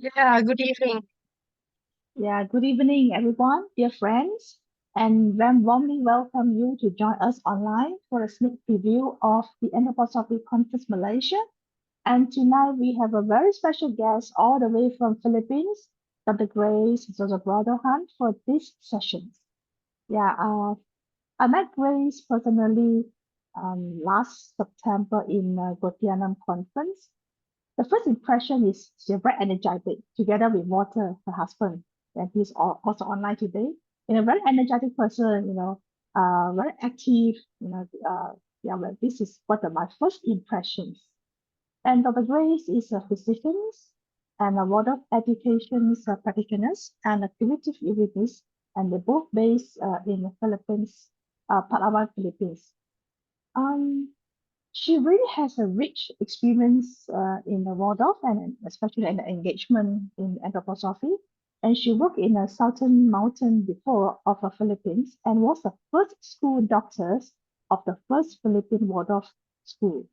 Yeah, good evening. Yeah, good evening, everyone, dear friends, and warmly welcome you to join us online for a sneak preview of the Anthroposophy Conference Malaysia. And tonight we have a very special guest all the way from Philippines, Dr. Grace Zozobrado-Hahn for this session. Yeah, I met Grace personally last September in Gotianam conference. The first impression is she's very energetic, together with Walter, her husband, and he's also online today. A very energetic person, very active, yeah, well, this is what are my first impressions. And Dr. Grace is a physician and a lot of education practitioners and a creative Eurythmist, and they're both based in the Philippines, Palawan, Philippines. Um, she really has a rich experience in the Waldorf and especially in the engagement in anthroposophy. And she worked in a southern mountain before of the Philippines and was the first school doctor of the first Philippine Waldorf school.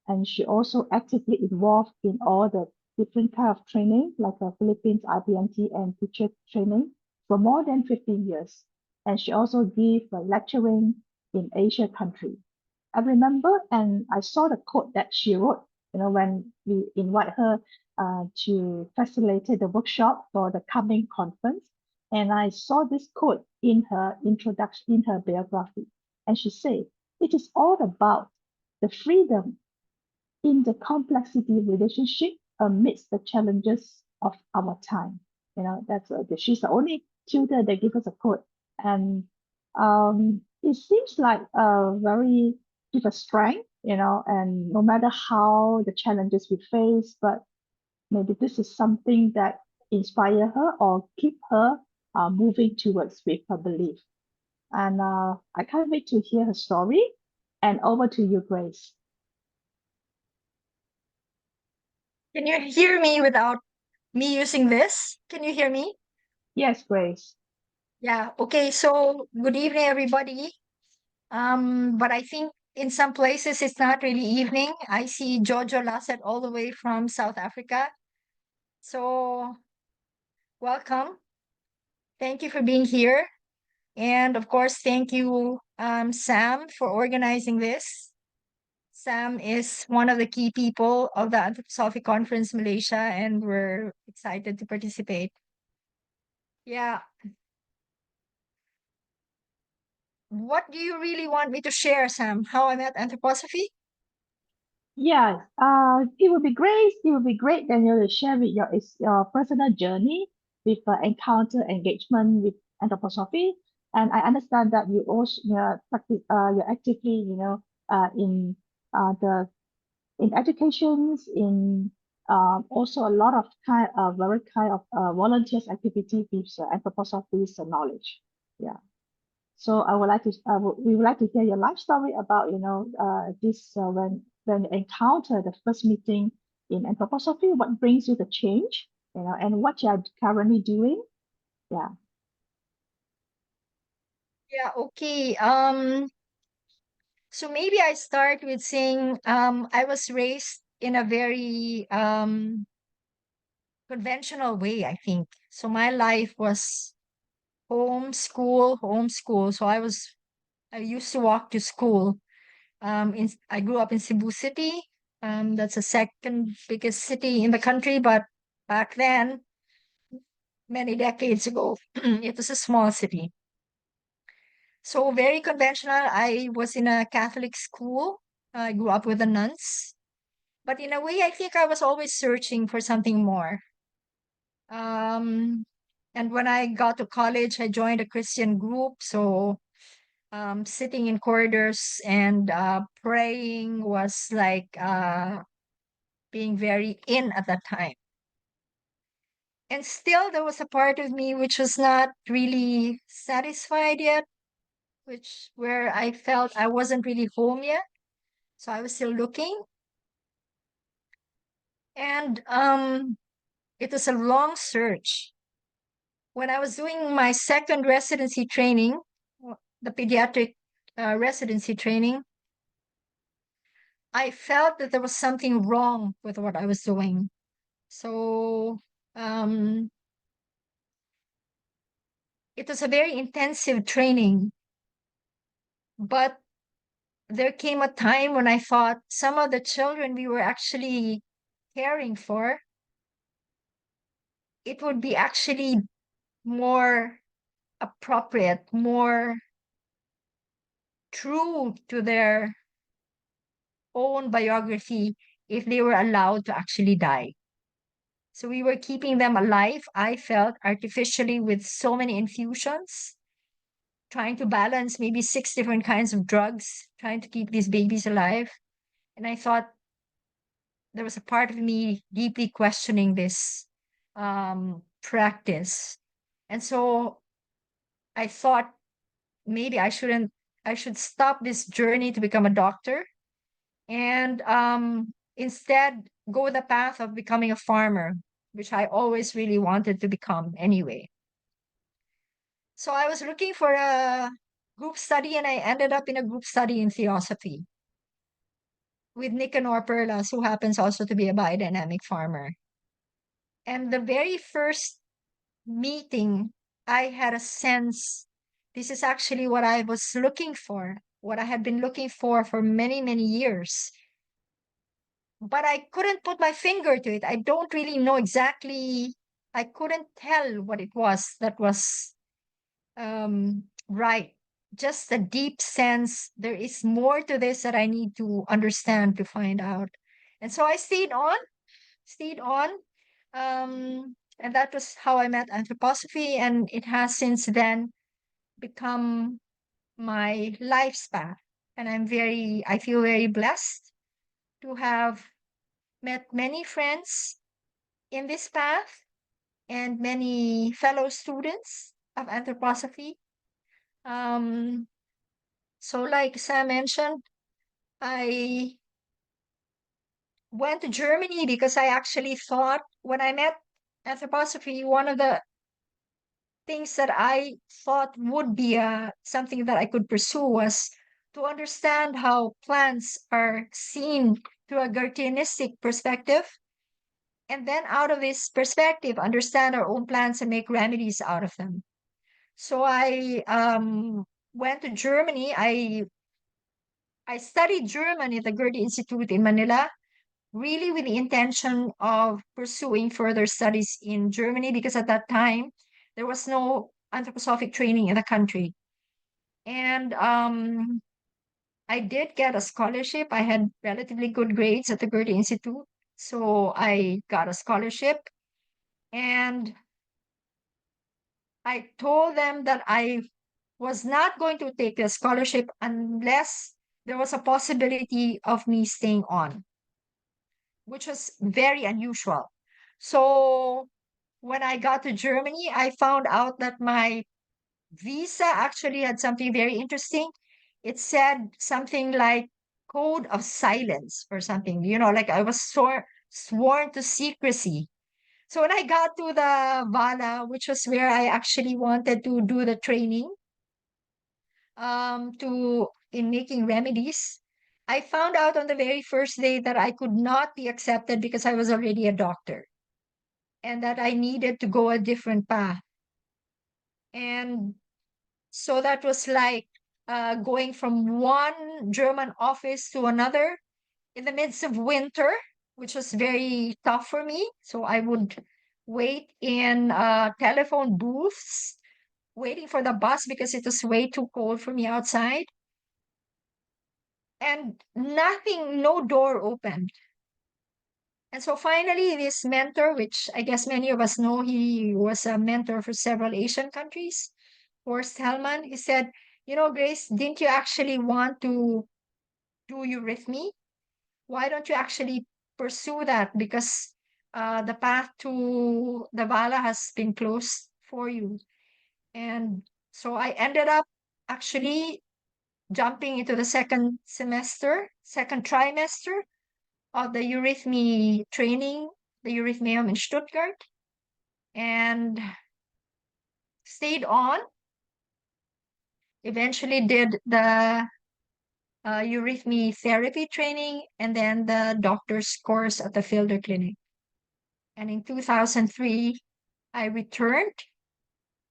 And she also actively involved in all the different kind of training, like a Philippines IBMT and teacher training for more than 15 years. And she also gave lecturing in Asia country. I remember and I saw the quote that she wrote, when we invite her to facilitate the workshop for the coming conference. And I saw this quote in her introduction, in her biography. And she said, it is all about the freedom in the complexity relationship amidst the challenges of our time. That's she's the only tutor that gives us a quote, and it seems like a very give us strength, and no matter how the challenges we face, but maybe this is something that inspire her or keep her moving towards with her belief. And I can't wait to hear her story. And over to you, Grace. Can you hear me without me using this? Can you hear me? Yes, Grace. Yeah, okay. So, good evening, everybody. But I think in some places it's not really evening. I see Jojo Lasset all the way from South Africa. So, welcome. Thank you for being here. And of course, thank you, Sam, for organizing this. Sam is one of the key people of the Anthroposophy Conference Malaysia, and we're excited to participate. Yeah. What do you really want me to share, Sam? How I met anthroposophy? Yes, it would be great. It would be great then you to share with your personal journey with encounter engagement with anthroposophy. And I understand that you also you're actively in the in educations in also a lot of very kind of volunteers activity with anthroposophy's knowledge. Yeah. So we would like to hear your life story about, this when you encounter the first meeting in anthroposophy, what brings you the change, and what you are currently doing. Yeah. Yeah, okay. So maybe I start with saying I was raised in a very conventional way, I think. So my life was homeschool. So I used to walk to school. I grew up in Cebu City. That's the second biggest city in the country, but back then, many decades ago, it was a small city. So very conventional. I was in a Catholic school. I grew up with the nuns. But in a way, I think I was always searching for something more. Um, and when I got to college, I joined a Christian group. So sitting in corridors and praying was like being very in at that time. And still, there was a part of me which was not really satisfied yet, which where I felt I wasn't really home yet. So I was still looking. And it was a long search. When I was doing my second residency training, the pediatric residency training, I felt that there was something wrong with what I was doing. So Um, it was a very intensive training, but there came a time when I thought some of the children we were actually caring for, it would be actually more appropriate, more true to their own biography if they were allowed to actually die. So we were keeping them alive, I felt, artificially with so many infusions, trying to balance maybe 6 different kinds of drugs, trying to keep these babies alive. And I thought there was a part of me deeply questioning this practice. And so I thought maybe I should stop this journey to become a doctor and instead go the path of becoming a farmer, which I always really wanted to become anyway. So I was looking for a group study and I ended up in a group study in theosophy with Nicanor Perlas, who happens also to be a biodynamic farmer. And the very first meeting, I had a sense this is actually what I was looking for, what I had been looking for many, many years. But I couldn't put my finger to it. I don't really know exactly, I couldn't tell what it was that was right. Just a deep sense there is more to this that I need to understand to find out. And so I stayed on. And that was how I met anthroposophy, and it has since then become my life's path. And I feel very blessed to have met many friends in this path and many fellow students of anthroposophy. Um, so, like Sam mentioned, I went to Germany because I actually thought when I met anthroposophy, one of the things that I thought would be something that I could pursue was to understand how plants are seen through a Gartianistic perspective. And then out of this perspective, understand our own plants and make remedies out of them. So I went to Germany. I studied German at the Goethe Institute in Manila, really with the intention of pursuing further studies in Germany, because at that time there was no anthroposophic training in the country. And I did get a scholarship. I had relatively good grades at the Goethe Institute. So I got a scholarship and I told them that I was not going to take the scholarship unless there was a possibility of me staying on, which was very unusual. So when I got to Germany, I found out that my visa actually had something very interesting. It said something like code of silence or something, like I was sworn to secrecy. So when I got to the Vala, which was where I actually wanted to do the training, to in making remedies, I found out on the very first day that I could not be accepted because I was already a doctor and that I needed to go a different path. And so that was like going from one German office to another in the midst of winter, which was very tough for me. So I would wait in telephone booths, waiting for the bus because it was way too cold for me outside. And nothing, no door opened. And so finally, this mentor, which I guess many of us know, he was a mentor for several Asian countries, Horst Hellman, he said, Grace, didn't you actually want to do Eurythmy? Why don't you actually pursue that? Because the path to the Vala has been closed for you. And so I ended up actually jumping into the second trimester of the Eurythmy training, the Eurythmium in Stuttgart, and stayed on. Eventually did the Eurythmy therapy training and then the doctor's course at the Fielder Clinic. And in 2003, I returned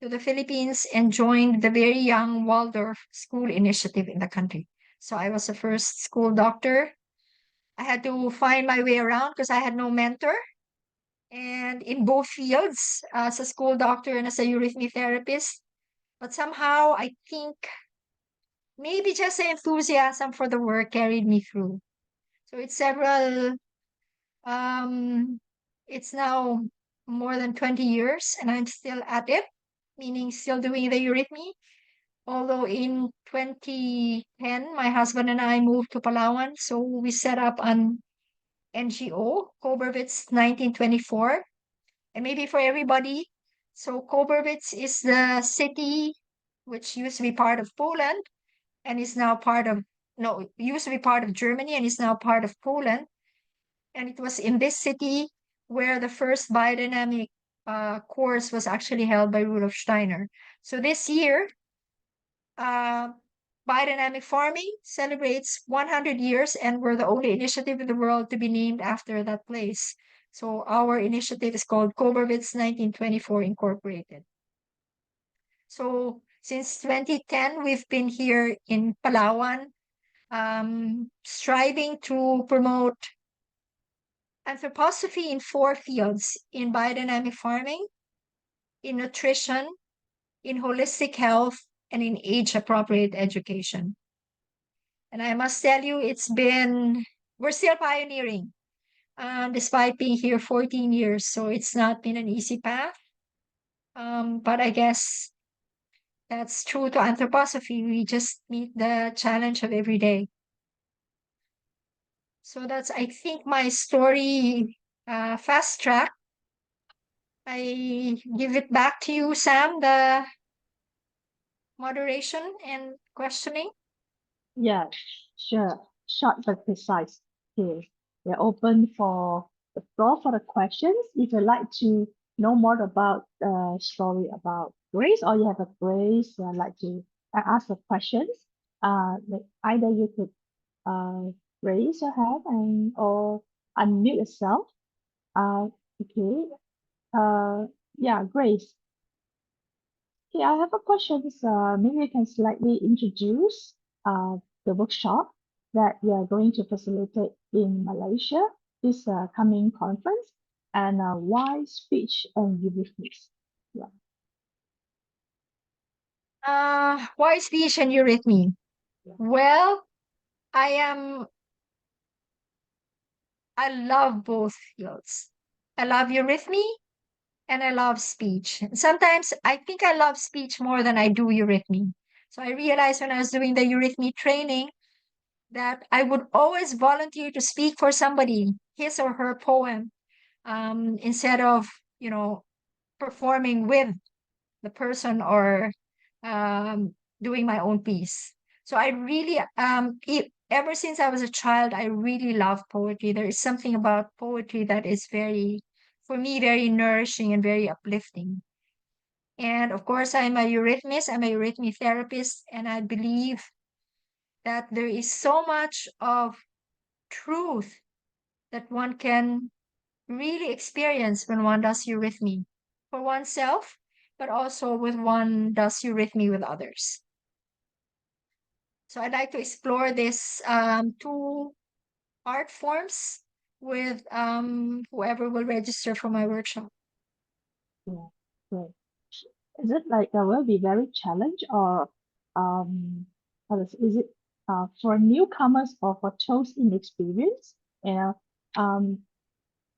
to the Philippines and joined the very young Waldorf School Initiative in the country. So I was the first school doctor. I had to find my way around because I had no mentor. And in both fields, as a school doctor and as a eurythmy therapist. But somehow I think maybe just the enthusiasm for the work carried me through. So um, it's now more than 20 years and I'm still at it, meaning still doing the eurythmy. Although in 2010, my husband and I moved to Palawan, so we set up an NGO, Kobervitz 1924. And maybe for everybody, so Kobervitz is the city which used to be part of Poland and is now part of, no, it used to be part of Germany and is now part of Poland. And it was in this city where the first biodynamic course was actually held by Rudolf Steiner. So this year, uh, biodynamic farming celebrates 100 years, and we're the only initiative in the world to be named after that place. So our initiative is called Kobervitz 1924 Incorporated. So since 2010, we've been here in Palawan, striving to promote anthroposophy in 4 fields: in biodynamic farming, in nutrition, in holistic health, and in age appropriate education. And I must tell you, we're still pioneering, despite being here 14 years. So it's not been an easy path. But I guess that's true to anthroposophy. We just meet the challenge of every day. So that's, I think, my story, fast track. I give it back to you, Sam, the moderation and questioning. Yeah, sure. Short but precise. Okay. We're open for the floor for the questions. If you'd like to know more about the story about Grace, or you have a Grace, like to ask the questions, like either you could raise your hand and or unmute yourself. Okay. Uh, yeah, Grace. Okay, I have a question. Maybe you can slightly introduce the workshop that we are going to facilitate in Malaysia this coming conference, and why speech and eurythmics. Yeah. Why speech and eurythmy? Well, I I love both fields. I love eurythmy and I love speech. Sometimes I think I love speech more than I do eurythmy. So I realized when I was doing the eurythmy training that I would always volunteer to speak for somebody, his or her poem, instead of, you know, performing with the person or doing my own piece. So I really, ever since I was a child, I really love poetry. There is something about poetry that is very, for me, very nourishing and very uplifting. And of course, I'm a eurythmist, I'm a eurythmy therapist, and I believe that there is so much of truth that one can really experience when one does eurythmy for oneself, but also when one does eurythmy with others. So I'd like to explore this, 2 art forms with whoever will register for my workshop. Yeah, great. Is it like will be very challenge or is it for newcomers or for those inexperienced? You know, um,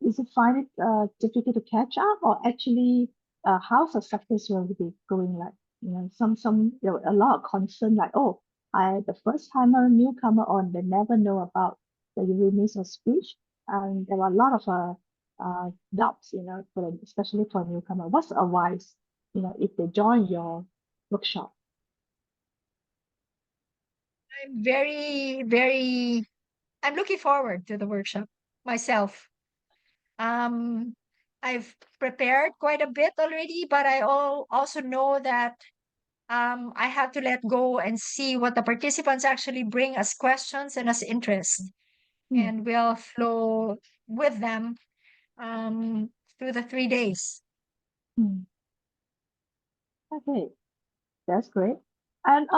is it find it difficult to catch up, or actually how's the success will be going like? You know, some there were a lot of concern like, oh, I the first timer newcomer or they never know about the uniqueness of speech, and there were a lot of doubts, you know, for especially for newcomer. What's the advice, you know, if they join your workshop? I'm I'm looking forward to the workshop myself. Um, I've prepared quite a bit already, but also know that I have to let go and see what the participants actually bring as questions and as interest, Hmm. and will flow with them. Um, through the 3 days. Mm. Okay, that's great. And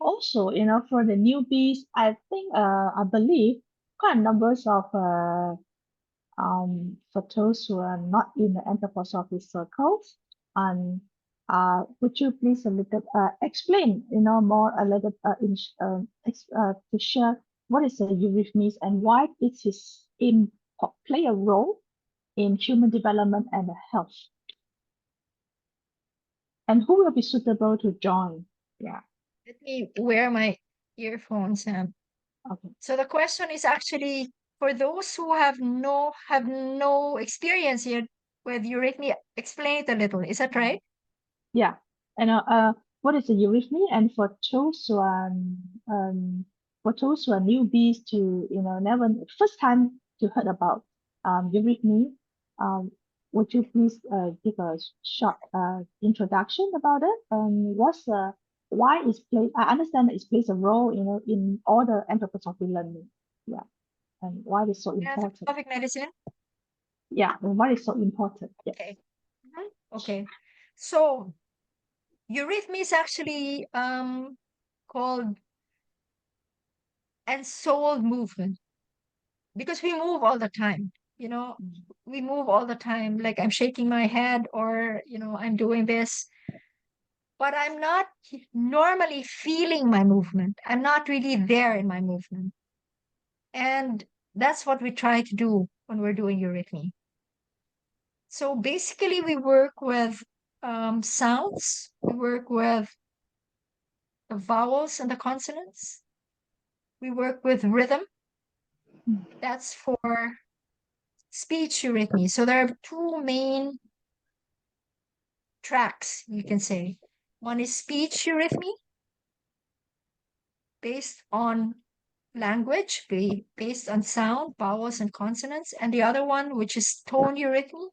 also, for the newbies, I think I believe quite numbers of for those who are not in the anthroposophy circles, and would you please a little explain, more a little to share what is the eurythmies and why it is play a role in human development and health, and who will be suitable to join? Yeah. Let me wear my earphones. Okay. So the question is actually for those who have no experience yet with eurythmy, explain it a little. Is that right? Yeah. And what is a eurythmy? And for those who are newbies to, never first time to heard about eurythmy, um, would you please give a short introduction about it? And why is play? I understand that it plays a role, in all the anthroposophy learning. Yeah. And why it's so important. Anthroposophic medicine. Yeah. And why it's so important. Yes. Okay. Okay. So eurythmy is actually called ensouled movement because we move all the time. Mm. We move all the time. Like I'm shaking my head or, I'm doing this, but I'm not normally feeling my movement. I'm not really there in my movement. And that's what we try to do when we're doing eurythmy. So basically, we work with sounds, we work with the vowels and the consonants, we work with rhythm. Mm. That's for speech eurythmy. So there are two main tracks, you can say. One is speech eurythmy, based on language, based on sound, vowels, and consonants. And the other one, which is tone eurythmy,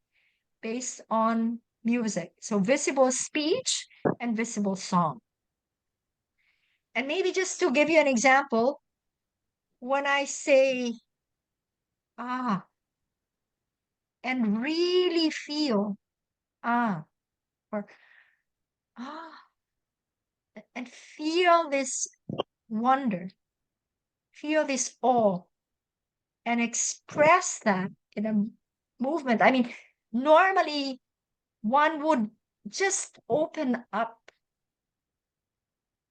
based on music. So visible speech and visible song. And maybe just to give you an example, when I say ah and really feel ah or ah and feel this wonder, feel this awe, and express that in a movement. I mean, normally one would just open up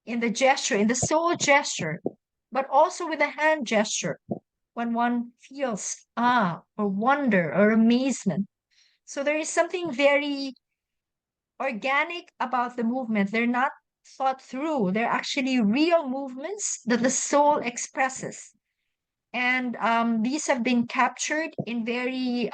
in the gesture, in the soul gesture, but also with the hand gesture when one feels or wonder or amazement. So there is something very organic about the movement. They're not thought through, they're actually real movements that the soul expresses. And these have been captured in very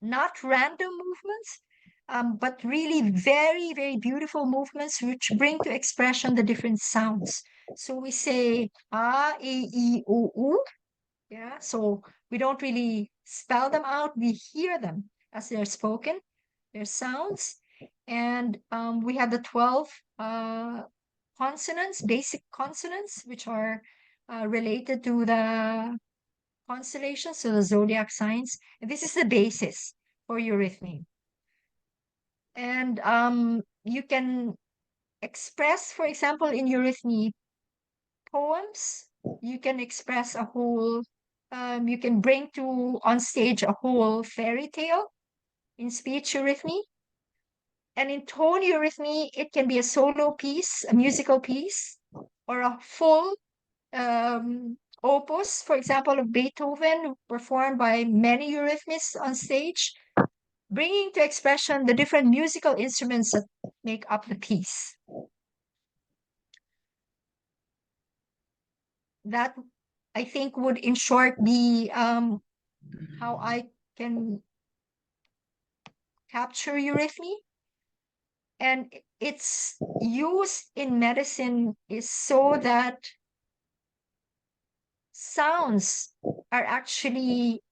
not random movements, but really very, very beautiful movements which bring to expression the different sounds. So we say a, e, o, u. Yeah. So we don't really spell them out, we hear them as they're spoken, their sounds. And we have the 12 consonants, basic consonants, which are related to the constellations, so the zodiac signs. And this is the basis for eurythmy. And you can express, for example, in eurythmy poems, you can express a whole, you can bring to on stage a whole fairy tale in speech eurythmy. And in tone eurythmy, it can be a solo piece, a musical piece, or a full opus, for example, of Beethoven, performed by many eurythmists on stage, bringing to expression the different musical instruments that make up the piece. That, I think, would in short be how I can capture eurythmy. And its use in medicine is so that sounds are actually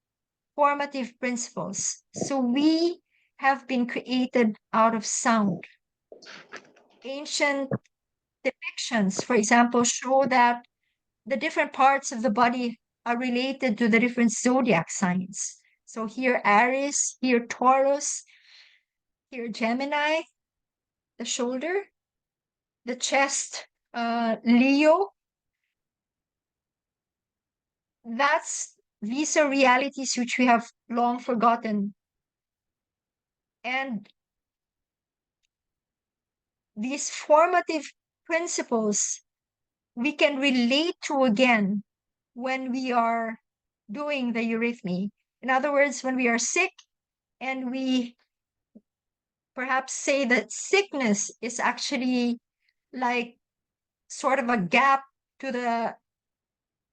formative principles. So we have been created out of sound. Ancient depictions, for example, show that the different parts of the body are related to the different zodiac signs. So here Aries, here Taurus, here Gemini, the shoulder, the chest, Leo. These are realities which we have long forgotten. And these formative principles we can relate to again when we are doing the eurythmy. In other words, when we are sick and we perhaps say that sickness is actually like sort of a gap to the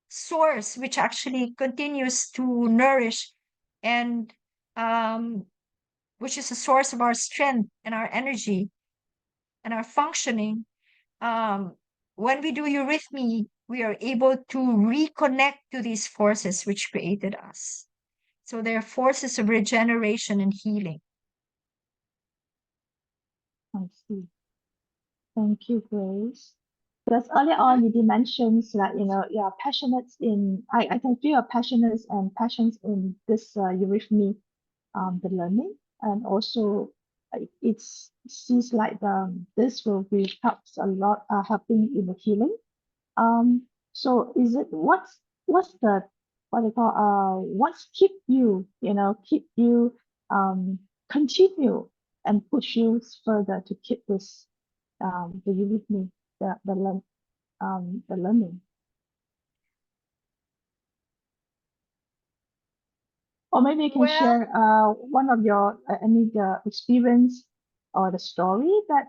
source, which actually continues to nourish and which is a source of our strength and our energy and our functioning. When we do eurythmy, we are able to reconnect to these forces which created us. So they're forces of regeneration and healing. I see. Thank you, Grace. Because earlier on you did mention that you are passionate in I can feel your passionate and passions in this eurythmy the learning, and also it seems like this will be helps a lot helping in the healing. So is it what's the what they call what's keep you keep you continue and push you further to keep this the eurythmy the learning. Or maybe you can Well, share one of your any the experience or the story that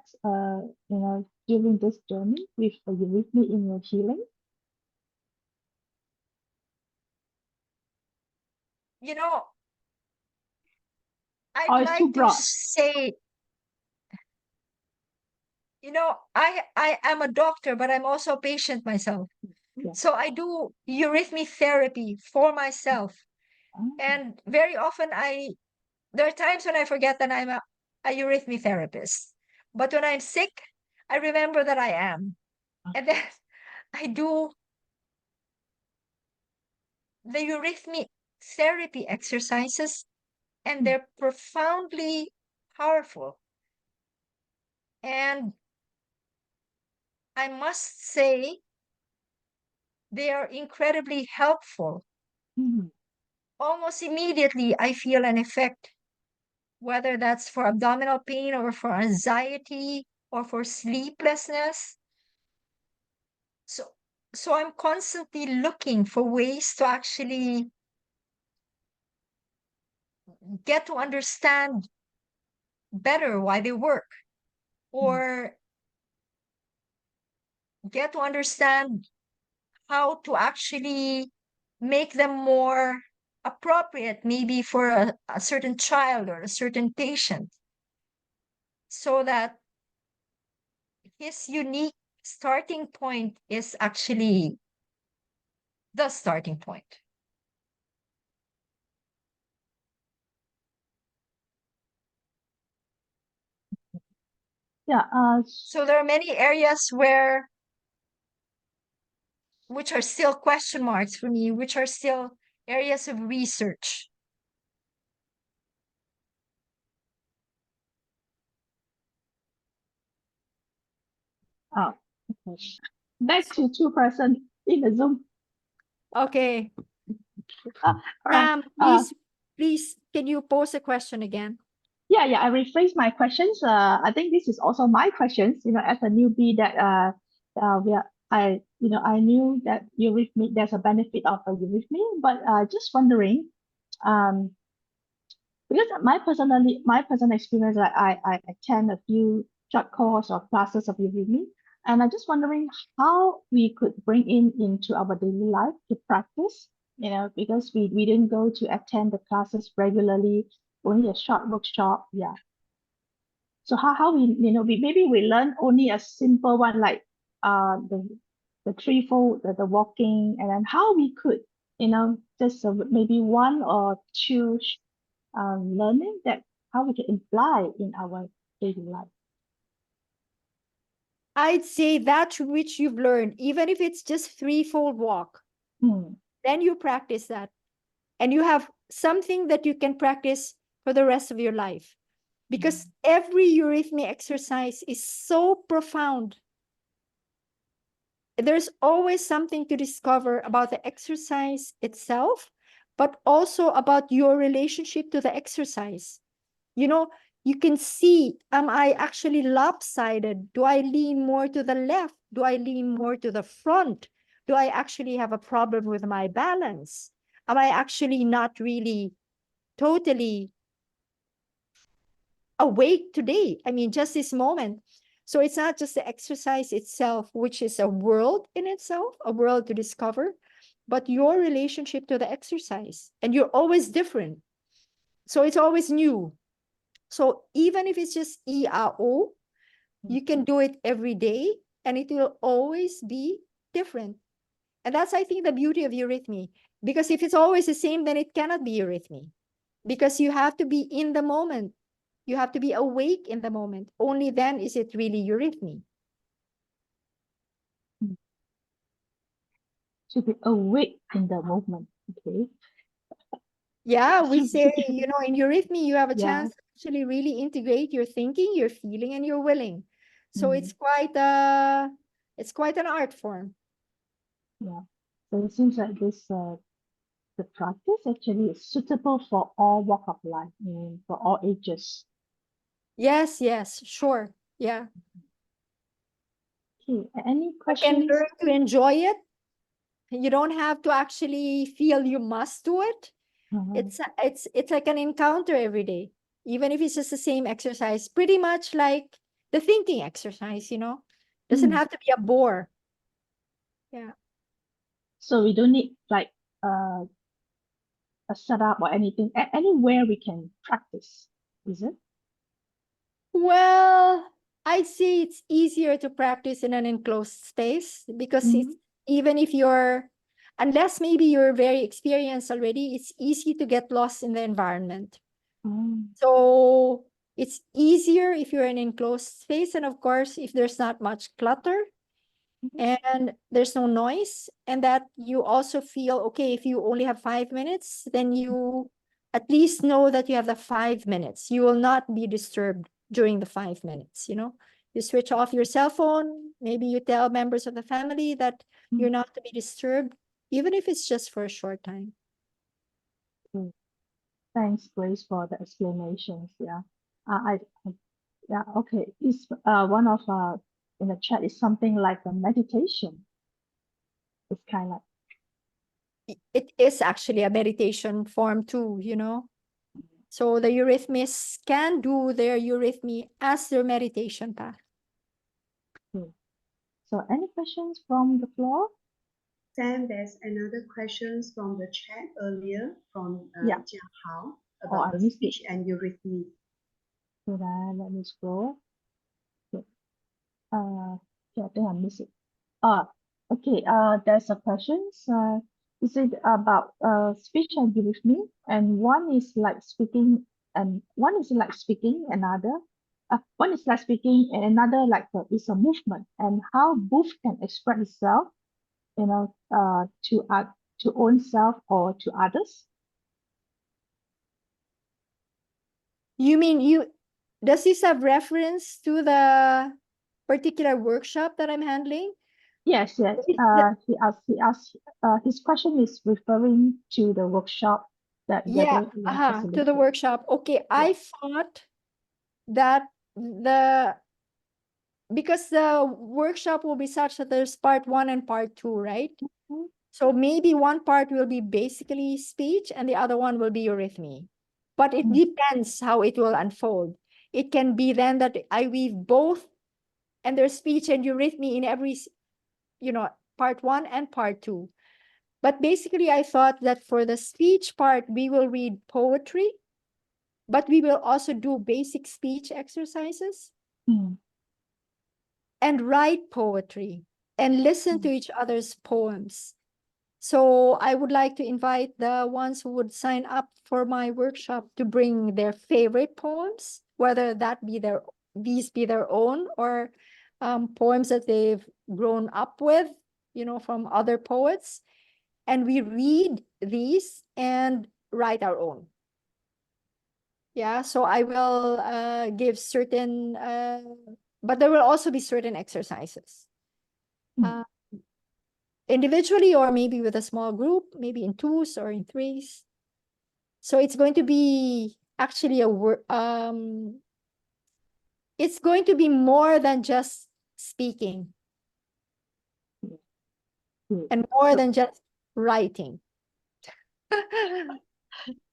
during this journey with eurythmy in your healing. you know, Or I'd it's too like to broad. say, I am a doctor, but I'm also a patient myself. Yeah. So I do eurythmy therapy for myself. Ah, And very often there are times when I forget that I'm a eurythmy therapist. But when I'm sick, I remember that I am. And then I do the eurythmy therapy exercises, and mm, they're profoundly powerful. And I must say, they are incredibly helpful. mm, Almost immediately, I feel an effect, whether that's for abdominal pain or for anxiety or for sleeplessness. So, so I'm constantly looking for ways to actually get to understand better why they work, mm, or get to understand how to actually make them more appropriate, maybe for a certain child or a certain patient, so that his unique starting point is actually the starting point. yeah. So there are many areas which are still question marks for me, which are still areas of research. Oh, okay. Back So, to two-person in the Zoom. okay. All right. Please, can you pose a question again? Yeah. I rephrase my questions. I think this is also my questions. As a newbie, that we are, I knew that eurythmy, there's a benefit of a eurythmy, but just wondering, um, because my personal experience, like I attend a few short course or classes of eurythmy, and I'm just wondering how we could bring into our daily life to practice. Because we didn't go to attend the classes regularly, only a short workshop. Yeah. So how maybe we learn only a simple one, like the threefold, the walking, and then how we could just maybe one or two learning that how we can imply in our daily life. I'd say that which you've learned, even if it's just threefold walk, Hmm. then you practice that. and you have something that you can practice for the rest of your life. Because every eurythmy exercise is so profound. There's always something to discover about the exercise itself, but also about your relationship to the exercise. You know, you can see, am I actually lopsided? Do I lean more to the left? Do I lean more to the front? Do I actually have a problem with my balance? Am I actually not really totally awake today? I mean, just this moment. So it's not just the exercise itself, which is a world in itself, a world to discover, but your relationship to the exercise. And you're always different. So it's always new. So even if it's just EAO, you can do it every day and it will always be different. And that's, I think, the beauty of eurythmy. Because if it's always the same, then it cannot be eurythmy. Because you have to be in the moment. You have to be awake in the moment. Only then is it really eurythmy. To be awake in the moment. Okay. Yeah, we say, in eurythmy, you have a Yeah. chance to actually really integrate your thinking, your feeling, and your willing. So Mm. it's quite an art form. Yeah. So it seems like this the practice actually is suitable for all walk of life, for all ages. Yes, sure. Yeah. Okay. Any You can questions? learn to enjoy it. You don't have to actually feel you must do it. Uh, It's like an encounter every day, even if it's just the same exercise, pretty much like the thinking exercise, doesn't mm. have to be a bore. Yeah. So we don't need like uh, a setup or anything. Anywhere we can practice, is it? Well, I say it's easier to practice in an enclosed space because Mm-hmm. it's even if unless maybe you're very experienced already, it's easy to get lost in the environment. Mm. So it's easier if you're in an enclosed space. And of course, if there's not much clutter and there's no noise, and that you also feel okay, if you only have 5 minutes, then you at least know that you have the 5 minutes. You will not be disturbed during the 5 minutes. You switch off your cell phone. Maybe you tell members of the family that Mm. you're not to be disturbed, even if it's just for a short time. Mm. Thanks, Grace, for the explanations. Yeah. Yeah. Okay. Is one of in the chat is something like a meditation. It's kind of It is actually a meditation form too. So the eurythmists can do their eurythmy as their meditation path. like, so any questions from the floor? Sam, there's another questions from the chat earlier from Yeah. Jia Hao Oh, about I the missed it. speech and eurythmy. So then let me scroll. Okay. Yeah, I think I missed it. Okay. There's a questions. Is it about speech and eurythmy, and one is like speaking, and one is like speaking, another. One is like speaking, and another like is a movement, and how both can express itself, to own self or to others. You mean does this have reference to the particular workshop that I'm handling? Yes, yes. Is the- His question is referring to the workshop that yeah, you're to the facilitating. workshop. Okay, Yeah. I thought that because the workshop will be such that there's part 1 and part 2, right? Mhm. So maybe one part will be basically speech and the other one will be eurythmy. But it Mm. depends how it will unfold. It can be then that I weave both and there's speech and eurythmy in every, part 1 and part 2. But basically, I thought that for the speech part, we will read poetry, but we will also do basic speech exercises Mm. and write poetry and listen to Mm. each other's poems. So I would like to invite the ones who would sign up for my workshop to bring their favorite poems, whether these be their own or poems that they've grown up with, from other poets. and we read these and write our own. Yeah, so I will give certain, but there will also be certain exercises. Individually or maybe with a small group, maybe in twos or in threes. So it's going to be actually it's going to be more than just speaking and more than just writing.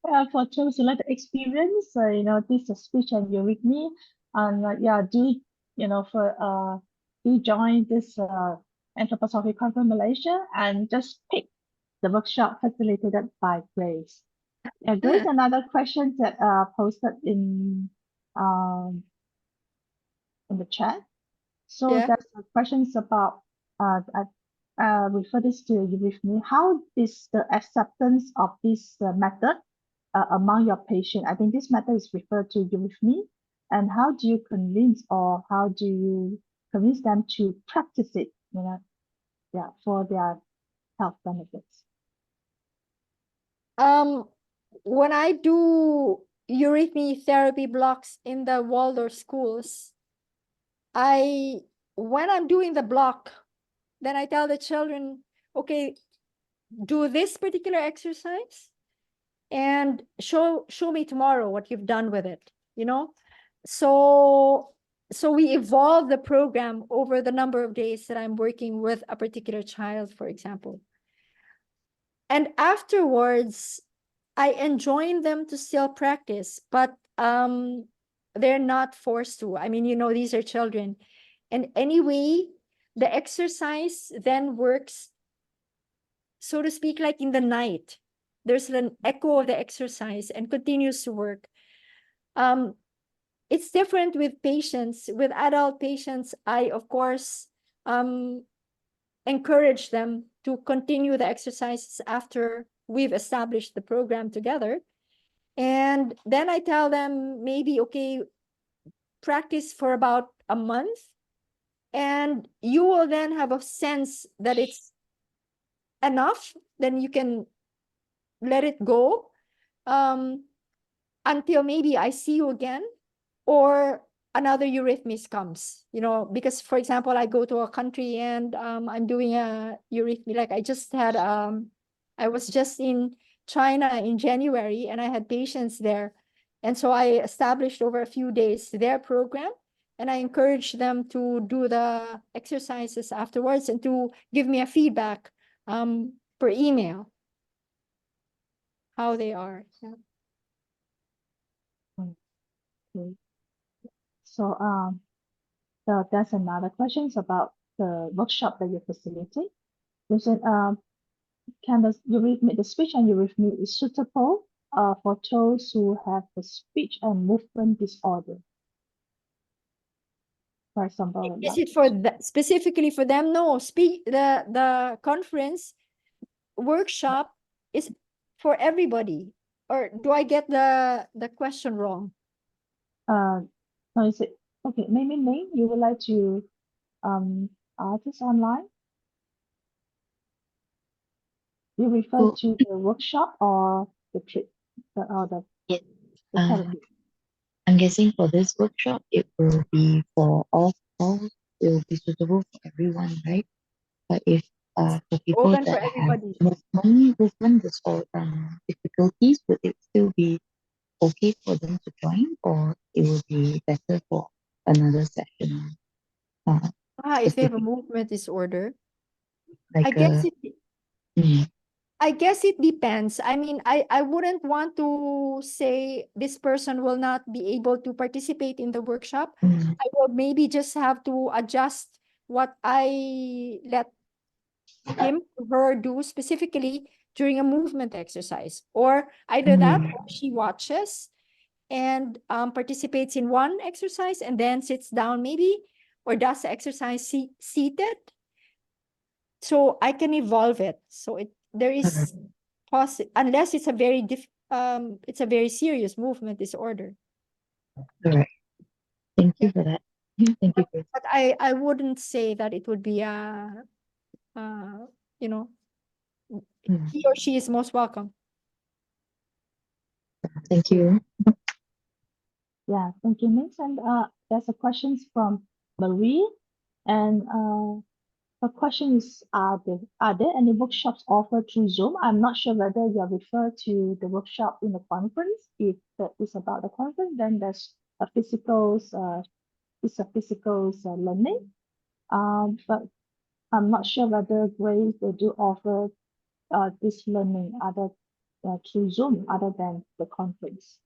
For those who like the experience, this is speech and eurythmy, and do do join this anthroposophy conference Malaysia and just pick the workshop facilitated by Grace. Grace, another question that posted in the chat. So Yeah. there's a questions about I refer this to you with me. How is the acceptance of this method among your patient? I think this method is referred to you with me. And how do you convince or how do you convince them to practice it, for their health benefits? When I do eurythmy therapy blocks in the Waldorf schools, when I'm doing the block, then I tell the children, okay, do this particular exercise and show me tomorrow what you've done with it, so we evolve the program over the number of days that I'm working with a particular child, for example. And afterwards, I enjoin them to still practice, but they're not forced to. I mean, these are children. And anyway, the exercise then works, so to speak, like in the night. There's an echo of the exercise and continues to work. It's different with patients. With adult patients, I, of course, encourage them to continue the exercises after we've established the program together. And then I tell them maybe, okay, practice for about a month, and you will then have a sense that it's enough. Then you can let it go until maybe I see you again or another eurythmy comes, because, for example, I go to a country and I'm doing a eurythmy. Like I was just in China in January and I had patients there. And so I established over a few days their program, and I encouraged them to do the exercises afterwards and to give me a feedback per email how they are. Yeah. Okay. So there's another questions about the workshop that you facilitate. Can the speech and eurythmy is suitable for those who have the speech and movement disorder? For example, Is it for specifically for them? No, the conference workshop is for everybody. Or do I get the question wrong? no, is it okay? Maybe you would like to ask this online? You refer to the workshop or the trip, the therapy? I'm guessing for this workshop, it will be for all, it will be suitable for everyone, right? But if for people Open that for have everybody. movement disorder difficulties, would it still be okay for them to join, or it will be better for another session? If they have a movement disorder, Like I guess mm, I guess it depends. I mean, I wouldn't want to say this person will not be able to participate in the workshop. I will maybe just have to adjust what I let him or her do specifically during a movement exercise, or either that or she watches and participates in one exercise and then sits down maybe, or does the exercise seated. So I can evolve it. So there is unless it's a very serious movement disorder. correct. Thank you for that. Thank you, Grace. But I wouldn't say that it would be Mm. he or she is most welcome. Thank you. Yeah, thank you, Miss. And there's a question from Marie, and her question is, are there any workshops offered through Zoom? I'm not sure whether you are referred to the workshop in the conference. If that is about the conference, then there's a physical learning. But I'm not sure whether Grace they do offer this learning other through Zoom other than the conference.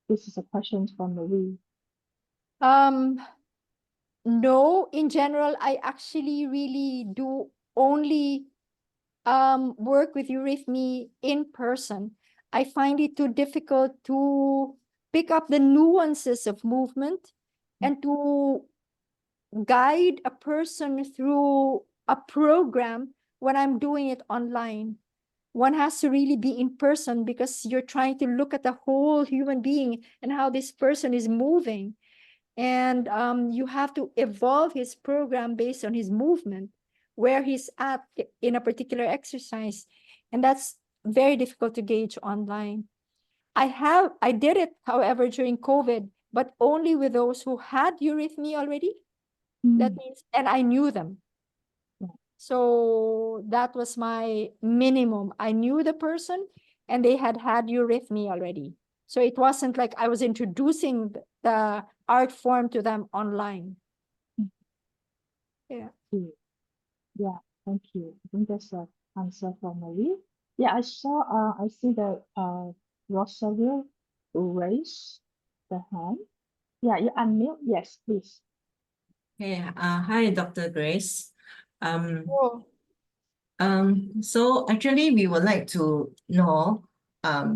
This is a question from Marie. No, in general, I actually really do only work with Eurythmy in person. I find it too difficult to pick up the nuances of movement and to guide a person through a program when I'm doing it online. One has to really be in person because you're trying to look at the whole human being and how this person is moving. And you have to evolve his program based on his movement, where he's at in a particular exercise. And that's very difficult to gauge online. I did it, however, during COVID, but only with those who had Eurythmy already. That means, and I knew them. So that was my minimum. I knew the person and they had Eurythmy already. So it wasn't like I was introducing the art form to them online. Yeah. Yeah, thank you. I think that's the answer from Marie. Yeah, I see that Rosario raised the hand. Yeah, you unmute. Yes, please. Hey, hi, Dr. Grace. Oh, So actually we would like to know,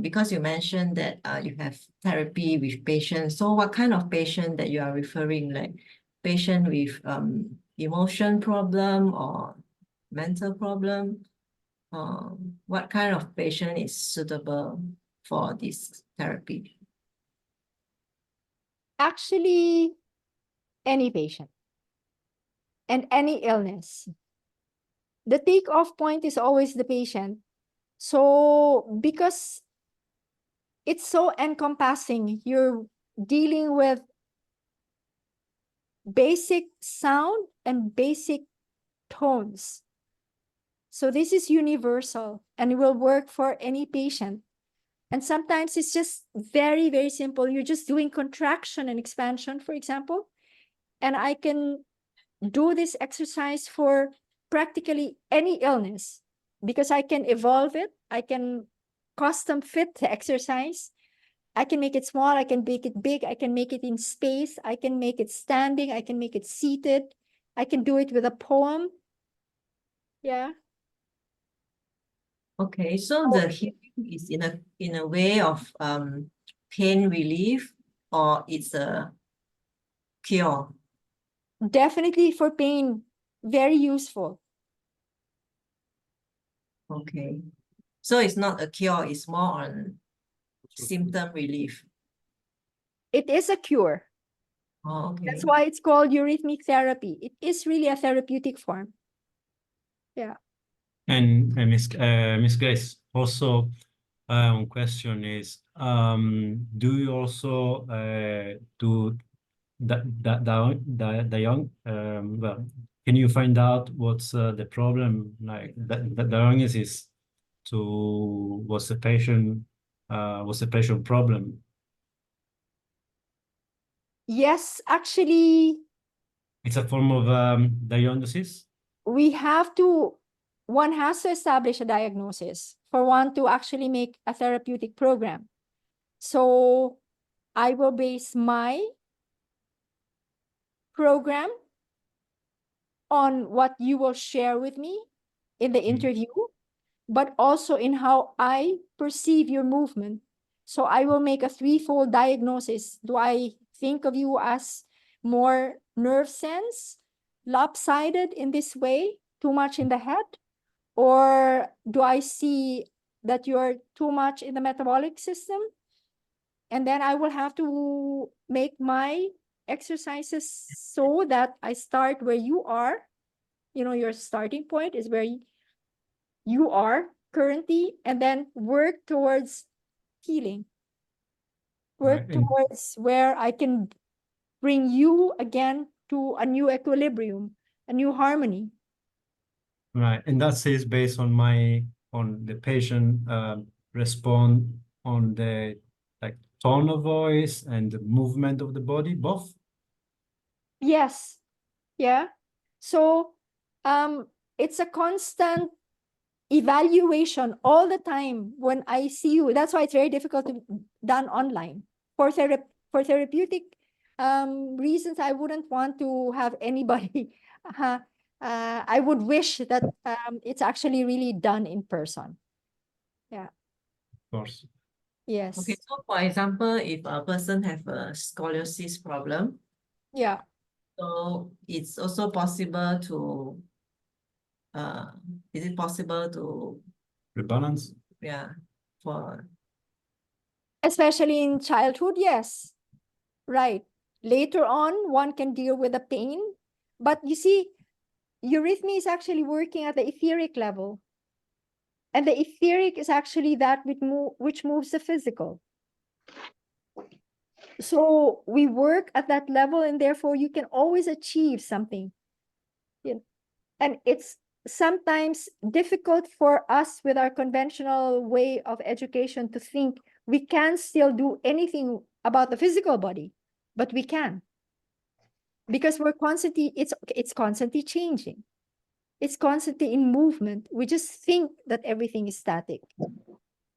because you mentioned that you have therapy with patients. So what kind of patient that you are referring, like patient with emotion problem or mental problem? What kind of patient is suitable for this therapy? actually, any patient and any illness. The takeoff point is always the patient. So because it's so encompassing, you're dealing with basic sound and basic tones. So this is universal and it will work for any patient. And sometimes it's just very, very simple. You're just doing contraction and expansion, for example. And I can do this exercise for practically any illness because I can evolve it. I can custom fit the exercise. I can make it small. I can make it big. I can make it in space. I can make it standing. I can make it seated. I can do it with a poem. Yeah. Okay, so the healing is in a way of pain relief, or it's a cure? Definitely for pain, very useful. Okay, so it's not a cure, it's more on symptom relief. It is a cure. Oh, okay. That's why it's called eurythmic therapy. It is really a therapeutic form. Yeah. And Miss Grace, also one question is, do you also do the young? Well, can you find out what's the problem? Like the diagnosis to what's the patient problem? Yes, actually, It's a form of diagnosis. one has to establish a diagnosis for one to actually make a therapeutic program. So I will base my program on what you will share with me in the interview, but also in how I perceive your movement. So I will make a threefold diagnosis. Do I think of you as more nerve sense, lopsided in this way, too much in the head? Or do I see that you're too much in the metabolic system? And then I will have to make my exercises so that I start where you are. You know, your starting point is where you are currently, and then work towards healing. Work Right. And towards where I can bring you again to a new equilibrium, a new harmony. right, and that is based on the patient respond on the like tone of voice and the movement of the body, both. Yes. Yeah. So it's a constant evaluation all the time when I see you. That's why it's very difficult to done online. For therapeutic reasons, I wouldn't want to have anybody. I would wish that it's actually really done in person. Yeah. Of course. Yes. Okay, so for example, if a person have a scoliosis problem, Yeah. so it's also possible to, is it possible to, Rebalance. yeah, for, Especially in childhood, yes. Right. Later on, one can deal with the pain. But you see, eurythmy is actually working at the etheric level. And the etheric is actually that which moves the physical. So we work at that level, and therefore you can always achieve something. And it's sometimes difficult for us with our conventional way of education to think we can still do anything about the physical body, but we can. Because we're constantly, it's constantly changing. It's constantly in movement. We just think that everything is static,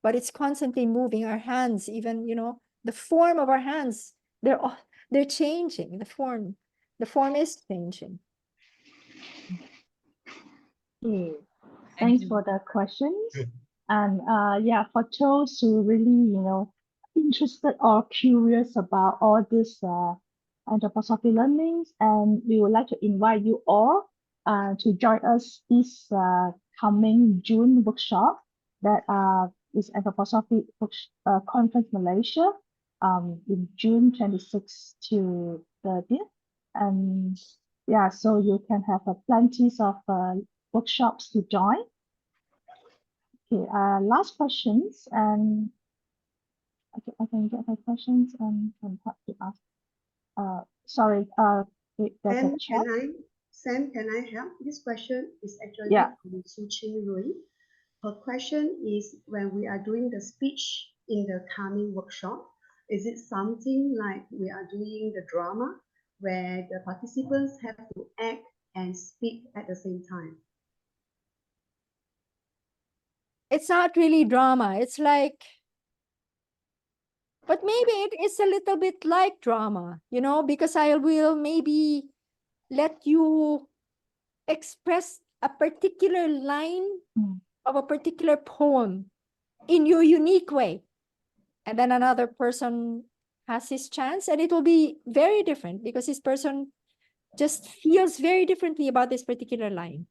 but it's constantly moving. Our hands, even, the form of our hands, they're changing. The form is changing. Okay. Thank Thanks you. for the questions. Good. And yeah, for those who really, interested or curious about all these anthroposophy learnings, and we would like to invite you all to join us this coming June workshop that is Anthroposophy Conference Malaysia in June 26th to 30th. And yeah, so you can have plenty of workshops to join. Okay, last questions, and I can get my questions and have to ask. Sorry, wait, there's a chat. Sam, can I help? This question is actually Yeah. from Su Ching Rui. Her question is, when we are doing the speech in the coming workshop, is it something like we are doing the drama where the participants have to act and speak at the same time? It's not really drama. It's like, but maybe it is a little bit like drama, because I will maybe let you express a particular line of a particular poem in your unique way. And then another person has his chance, and it will be very different because this person just feels very differently about this particular line.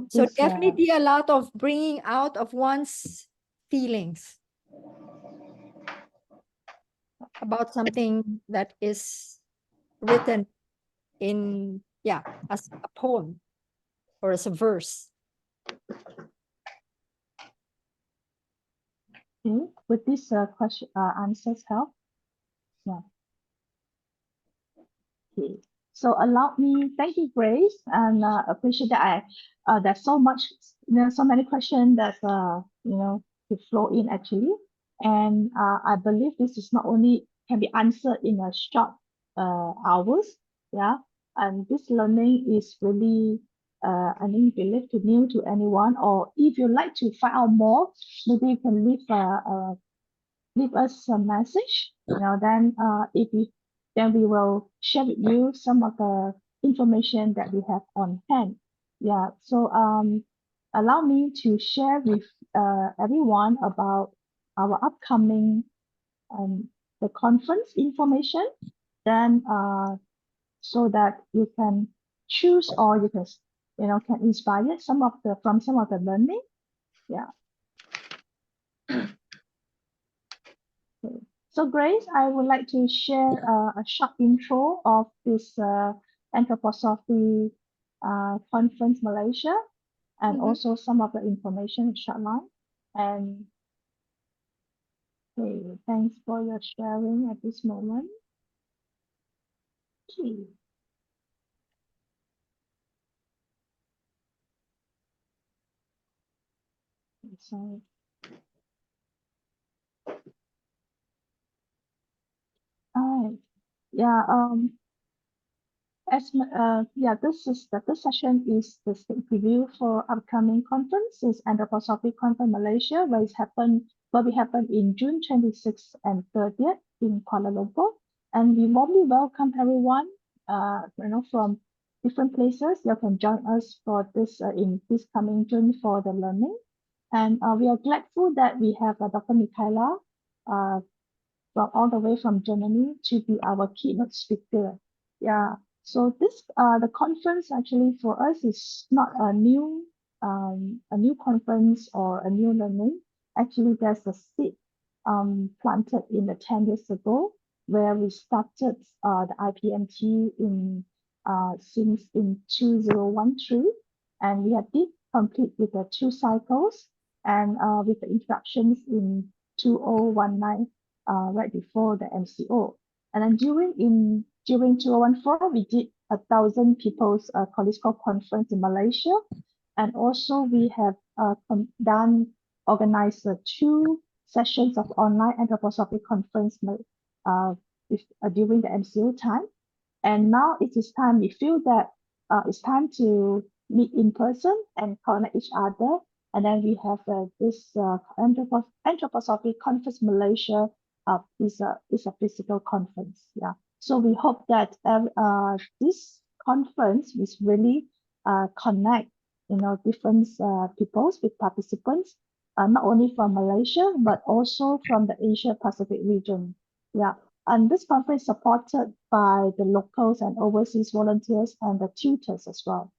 So definitely a lot of bringing out of one's feelings about something that is written in, as a poem or as a verse. Okay, would this question answers help? Yeah. Okay. So allow me, thank you, Grace, and appreciate that. There's so much, so many questions that to flow in actually, and I believe this is not only can be answered in a short hours, yeah, and this learning is really I think believe to new to anyone, or if you like to find out more, maybe you can leave us a message, then then we will share with you some of the information that we have on hand. Yeah, so allow me to share with everyone about our upcoming the conference information, then so that you can choose, or you can can inspire some of the learning. Yeah. So Grace, I would like to share a short intro of this Anthroposophy Conference Malaysia, and Mhm. also some of the information shortline. And okay, thanks for your sharing at this moment. Okay. Sorry. All right. Yeah. This session is the state preview for upcoming conferences and the Anthroposophy Conference Malaysia, where we happen in June 26th and 30th in Kuala Lumpur. And we warmly welcome everyone, from different places. You can join us for this in this coming June for the learning. And we are grateful that we have Dr. Michaela from all the way from Germany to be our keynote speaker. Yeah. So this the conference actually for us is not a new conference or a new learning. Actually, there's a seed planted in the 10 years ago where we started the IPMT in since in 2013, and we did complete with the 2 cycles and with the introductions in 2019 right before the MCO. And then during 2014, we did 1,000 people's College conference in Malaysia. And also we have organized 2 sessions of online anthroposophy conference during the MCO time. And now it is time, we feel that it's time to meet in person and connect each other. And then we have this Anthroposophy Conference Malaysia is a physical conference. Yeah. So we hope that this conference is really connect, different peoples with participants, not only from Malaysia, but also from the Asia Pacific region. Yeah. And this conference is supported by the locals and overseas volunteers and the tutors as well.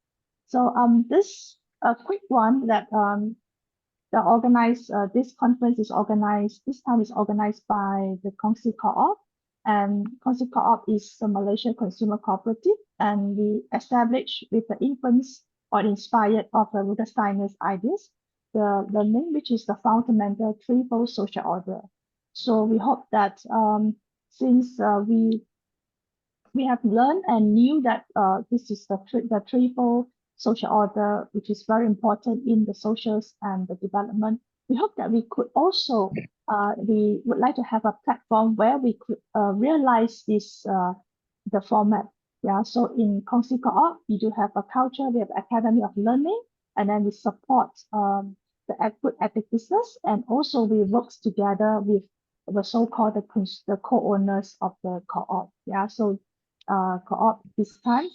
So this a quick one that this conference is organized, this time is organized by the Kongsi Co-op. And Kongsi Co-op is a Malaysian consumer cooperative, and we established with the influence or inspired of Rudolf Steiner's ideas, the learning, which is the fundamental threefold social order. So we hope that since we have learned and knew that this is the threefold social order, which is very important in the socials and the development. We hope that we could also, we would like to have a platform where we could realize this, the format. Yeah, so in Kongsi Co-op, we do have a culture, we have Academy of Learning, and then we support the good ethic business, and also we work together with the so-called the co-owners of the co-op. Yeah, so co-op this time.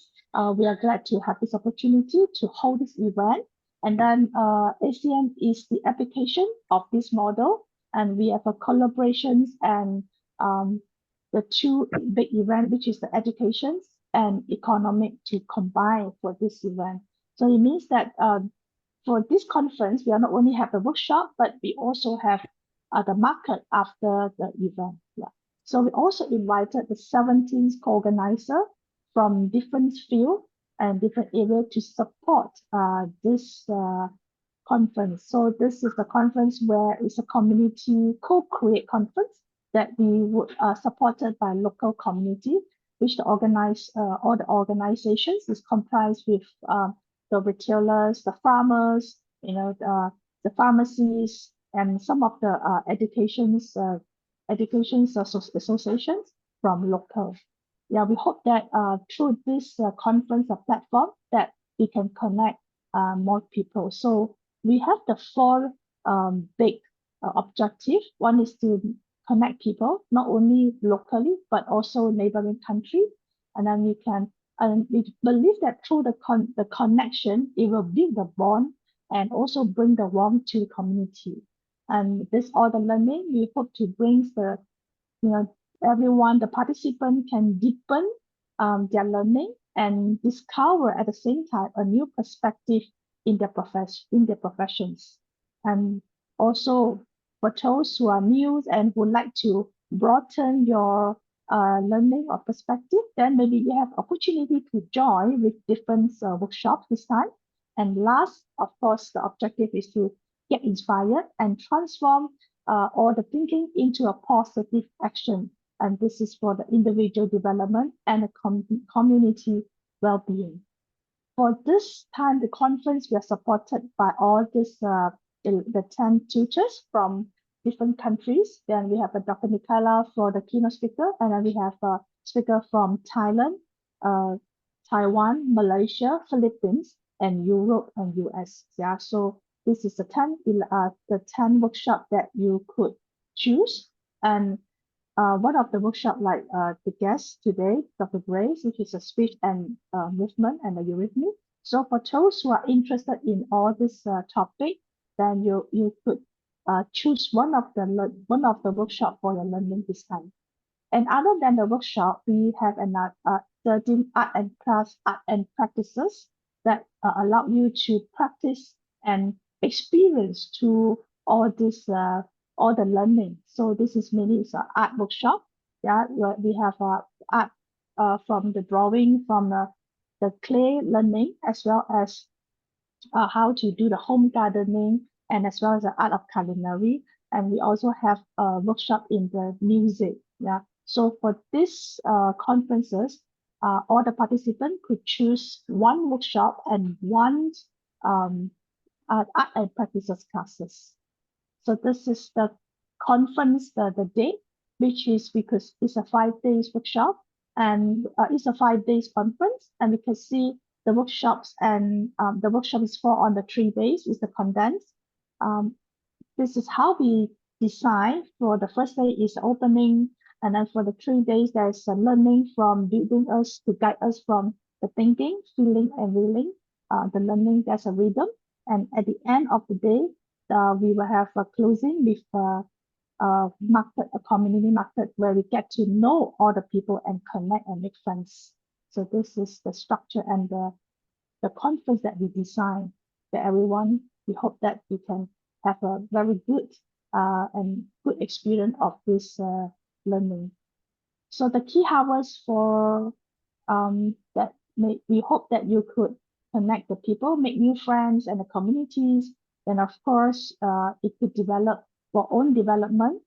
We are glad to have this opportunity to hold this event. And then ACM is the application of this model, and we have a collaborations and the 2 big event, which is the education and economic to combine for this event. So it means that for this conference, we are not only have the workshop, but we also have the market after the event. Yeah. So we also invited the 17 co-organizer from different field and different areas to support this conference. So this is the conference where it's a community co-create conference that we would supported by local community, which all the organizations is comprised with the retailers, the farmers, the pharmacies, and some of the educations associations from local. Yeah, we hope that through this conference platform that we can connect more people. So we have the 4 big objective. One is to connect people, not only locally, but also neighboring country. And then we believe that through the connection, it will build the bond and also bring the warmth to the community. And this all the learning, we hope to bring everyone, the participant can deepen their learning and discover at the same time a new perspective in their professions. And also for those who are new and would like to broaden your learning or perspective, then maybe you have opportunity to join with different workshops this time. And last, of course, the objective is to get inspired and transform all the thinking into a positive action. And this is for the individual development and the community well-being. For this time, the conference, we are supported by all this, the 10 tutors from different countries. Then we have a Dr. Michaela for the keynote speaker, and then we have a speaker from Thailand, Taiwan, Malaysia, Philippines, and Europe and US. Yeah, so this is the 10 workshop that you could choose. And one of the workshop, like the guest today, Dr. Grace, which is a speech and movement and a Eurythmy. So for those who are interested in all this topic, then you could choose one of the workshop for your learning this time. And other than the workshop, we have another 13 art and practices that allow you to practice and experience to all this all the learning. So this is mainly is an art workshop. Yeah, where we have art from the drawing, from the clay learning, as well as how to do the home gardening, and as well as the art of culinary. And we also have a workshop in the music. Yeah. So for this conferences, all the participants could choose one workshop and one art and practices classes. So this is the conference, the date, which is because it's a 5 days workshop, and it's a 5 days conference, and we can see the workshops, and the workshop is for on the 3 days is the condensed. This is how we design. For the first day is opening, and then for the 3 days there's a learning from building us to guide us from the thinking, feeling, and willing. The learning, there's a rhythm, and at the end of the day, we will have a closing with a community market, where we get to know all the people and connect and make friends. So this is the structure and the conference that we design for everyone. We hope that we can have a very good and good experience of this learning. So the key hours for we hope that you could connect the people, make new friends and the communities. And of course, it could develop for own development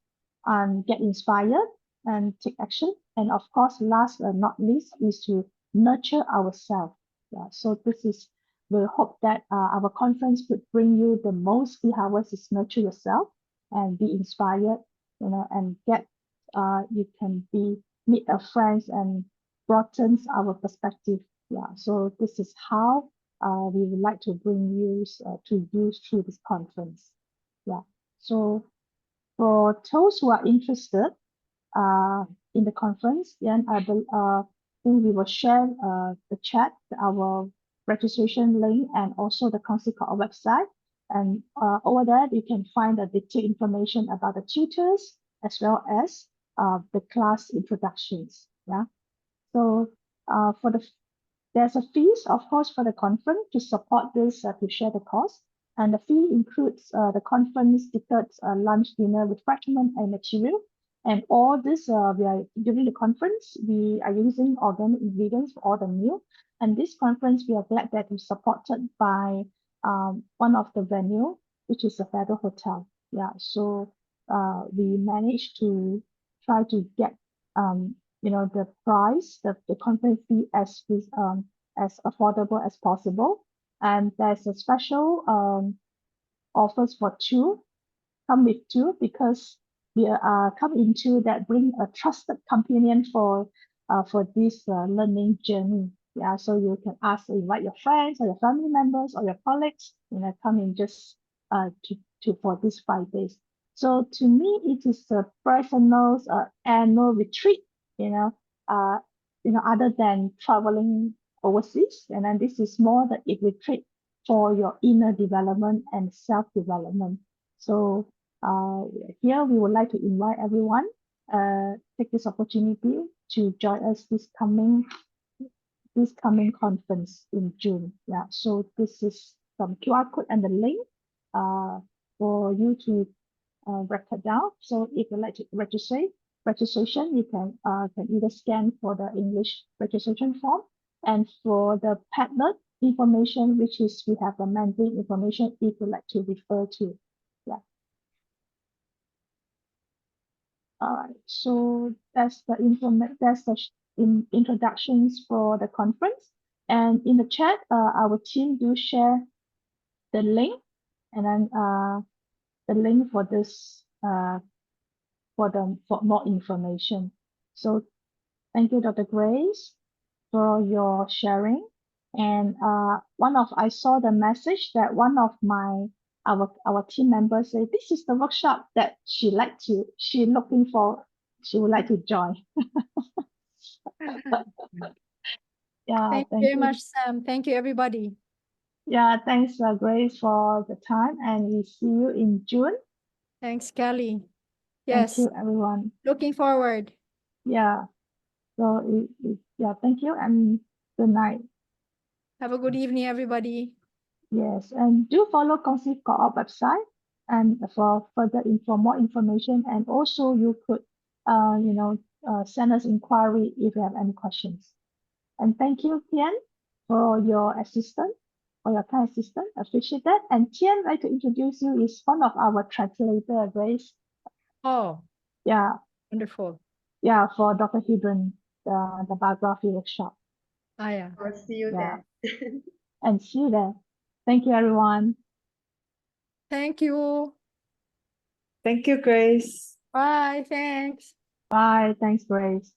and get inspired and take action. And of course, last but not least, is to nurture ourselves. Yeah, so this is, we hope that our conference could bring you the most key hours is nurture yourself and be inspired, and get, you can meet our friends and broadens our perspective. Yeah, so this is how we would like to bring you to use through this conference. Yeah, so for those who are interested in the conference, then I think we will share the chat, our registration link, and also the council call website. And over there, you can find the detailed information about the tutors, as well as the class introductions. Yeah. So there's a fees, of course, for the conference to support this, to share the cost. And the fee includes the conference tickets, lunch, dinner, refreshment, and material. And all this, during the conference, we are using organic ingredients for all the meal. And this conference, we are glad that it's supported by one of the venue, which is the Federal Hotel. Yeah, so we managed to try to get the price, the conference fee as affordable as possible. And there's a special offers for two, come with two, because we are come into that bring a trusted companion for this learning journey. Yeah, so you can invite your friends or your family members or your colleagues, come in just for these 5 days. So to me, it is a personal annual retreat, other than traveling overseas. And then this is more that it retreat for your inner development and self-development. So here we would like to invite everyone, take this opportunity to join us this coming conference in June. Yeah, so this is some QR code and the link for you to record down. So if you'd like to register, registration, you can either scan for the English registration form, and for the partner information, which is we have the Mandarin information if you'd like to refer to. Yeah. All right. So that's the introductions for the conference. And in the chat, our team do share the link, and then the link for this for more information. So thank you, Dr. Grace, for your sharing. And I saw the message that one of our team members said this is the workshop that she would like to join. Yeah, Thank you very much, Sam. Thank you, everybody. Yeah, thanks, Grace, for the time, and we see you in June. Thanks, Kelly. Thank Yes, you, everyone. looking forward. Yeah. So yeah, thank you and good night. Have a good evening, everybody. Yes, and do follow Kongsi Co-op website and for more information, and also you could send us inquiry if you have any questions. And thank you, Tian, for your assistance, for your kind assistance. Appreciate that. And Tian, I'd like to introduce you, is one of our translator, Grace. Oh, Yeah, wonderful. yeah, for Dr. Hibben, the biography workshop. Ah, yeah. I'll see you Yeah. there. And see you there. Thank you, everyone. Thank you. Thank you, Grace. Bye. Thanks. Bye. Thanks, Grace.